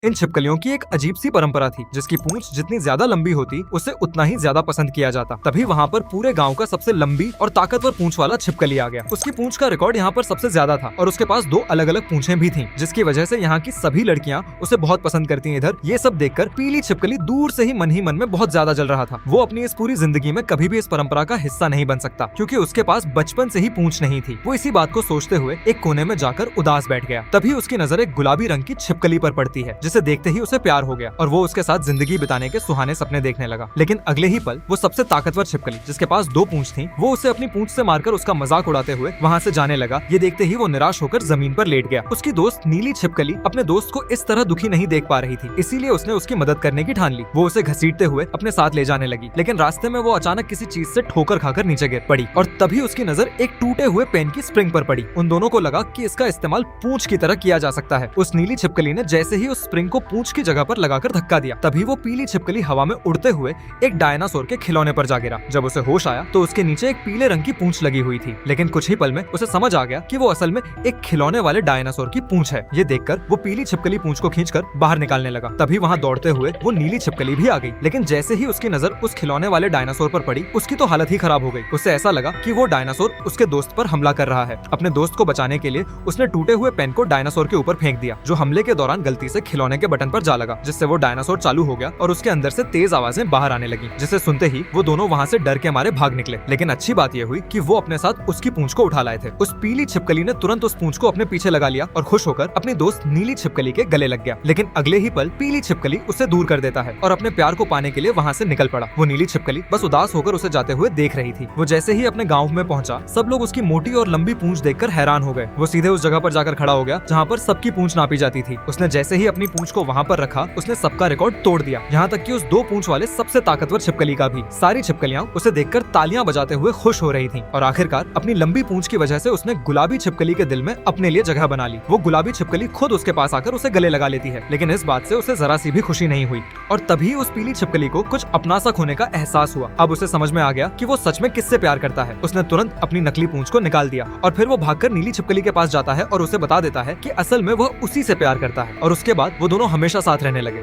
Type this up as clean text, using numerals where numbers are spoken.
इन छिपकलियों की एक अजीब सी परंपरा थी, जिसकी पूंछ जितनी ज्यादा लंबी होती उसे उतना ही ज्यादा पसंद किया जाता। तभी वहाँ पर पूरे गांव का सबसे लंबी और ताकतवर पूंछ वाला छिपकली आ गया। उसकी पूंछ का रिकॉर्ड यहाँ पर सबसे ज्यादा था और उसके पास 2 अलग अलग पूंछें भी थीं, जिसकी वजह से यहाँ की सभी लड़कियाँ उसे बहुत पसंद करती हैं। इधर ये सब देखकर पीली छिपकली दूर से ही मन में बहुत ज्यादा जल रहा था। वो अपनी इस पूरी जिंदगी में कभी भी इस परंपरा का हिस्सा नहीं बन सकता, क्योंकि उसके पास बचपन से ही पूंछ नहीं थी। वो इसी बात को सोचते हुए एक कोने में जाकर उदास बैठ गया। तभी उसकी नजर एक गुलाबी रंग की छिपकली पर पड़ती है, जिसे देखते ही उसे प्यार हो गया और वो उसके साथ जिंदगी बिताने के सुहाने सपने देखने लगा। लेकिन अगले ही पल वो सबसे ताकतवर छिपकली, जिसके पास 2 पूंछ थी, वो उसे अपनी पूंछ से मारकर उसका मजाक उड़ाते हुए वहाँ से जाने लगा। ये देखते ही वो निराश होकर जमीन पर लेट गया। उसकी दोस्त नीली छिपकली अपने दोस्त को इस तरह दुखी नहीं देख पा रही थी, इसीलिए उसने उसकी मदद करने की ठान ली। वो उसे घसीटते हुए अपने साथ ले जाने लगी, लेकिन रास्ते में वो अचानक किसी चीज से ठोकर खाकर नीचे गिर पड़ी और तभी उसकी नजर एक टूटे हुए पेन की स्प्रिंग पर पड़ी। उन दोनों को लगा कि इसका इस्तेमाल पूंछ की तरह किया जा सकता है। उस नीली छिपकली ने जैसे ही उस स्प्रिंग को पूंछ की जगह पर लगाकर धक्का दिया, तभी वो पीली छिपकली हवा में उड़ते हुए एक डायनासोर के खिलौने पर जा गिरा। जब उसे होश आया तो उसके नीचे एक पीले रंग की पूंछ लगी हुई थी, लेकिन कुछ ही पल में उसे समझ आ गया कि वो असल में एक खिलौने वाले डायनासोर की पूंछ है। ये देखकर वो पीली छिपकली पूंछ को खींचकर बाहर निकालने लगा। तभी वहाँ दौड़ते हुए वो नीली छिपकली भी आ गई, लेकिन जैसे ही उसकी नजर उस खिलौने वाले डायनासोर पर पड़ी, उसकी तो हालत ही खराब हो गई। उसे ऐसा लगा कि वो डायनासोर उसके दोस्त पर हमला कर रहा है। अपने दोस्त को बचाने के लिए उसने टूटे हुए पेन को डायनासोर के ऊपर फेंक दिया, जो हमले के दौरान गलती से खिलौने के बटन पर जा लगा, जिससे वो डायनासोर चालू हो गया और उसके अंदर से तेज आवाजें बाहर आने लगी, जिसे सुनते ही वो दोनों वहाँ से डर के मारे भाग निकले। लेकिन अच्छी बात यह हुई कि वो अपने साथ उसकी पूंछ को उठा लाए थे। उस पीली छिपकली ने तुरंत उस पूंछ को अपने पीछे लगा लिया और खुश होकर अपनी दोस्त नीली छिपकली के गले लग गया। लेकिन अगले ही पल पीली छिपकली उसे दूर कर देता है और अपने प्यार को पाने के लिए वहाँ से निकल पड़ा। वो नीली छिपकली बस उदास होकर उसे जाते हुए देख रही थी। वो जैसे ही अपने गाँव में पहुंचा, सब लोग उसकी मोटी और लंबी पूंछ देखकर हैरान हो गए। वो सीधे उस जगह पर जाकर खड़ा हो गया जहाँ पर सबकी पूंछ नापी जाती थी। उसने जैसे ही अपनी पूंछ को वहाँ पर रखा, उसने सबका रिकॉर्ड तोड़ दिया, यहाँ तक कि उस 2 पूंछ वाले सबसे ताकतवर छिपकली का भी। सारी छिपकलियां उसे देखकर तालियां बजाते हुए खुश हो रही थीं और आखिरकार अपनी लंबी पूंछ की वजह से उसने गुलाबी छिपकली के दिल में अपने लिए जगह बना ली। वो गुलाबी छिपकली खुद उसके पास आकर उसे गले लगा लेती है, लेकिन इस बात से उसे जरा सी भी खुशी नहीं हुई और तभी उस पीली छिपकली को कुछ अपना सा खोने का एहसास हुआ। अब उसे समझ में आ गया कि वो सच में किससे प्यार करता है। उसने तुरंत अपनी नकली पूंछ को निकाल दिया और फिर वो भागकर नीली छिपकली के पास जाता है और उसे बता देता है कि असल में वह उसी से प्यार करता है और उसके बाद वो दोनों हमेशा साथ रहने लगे।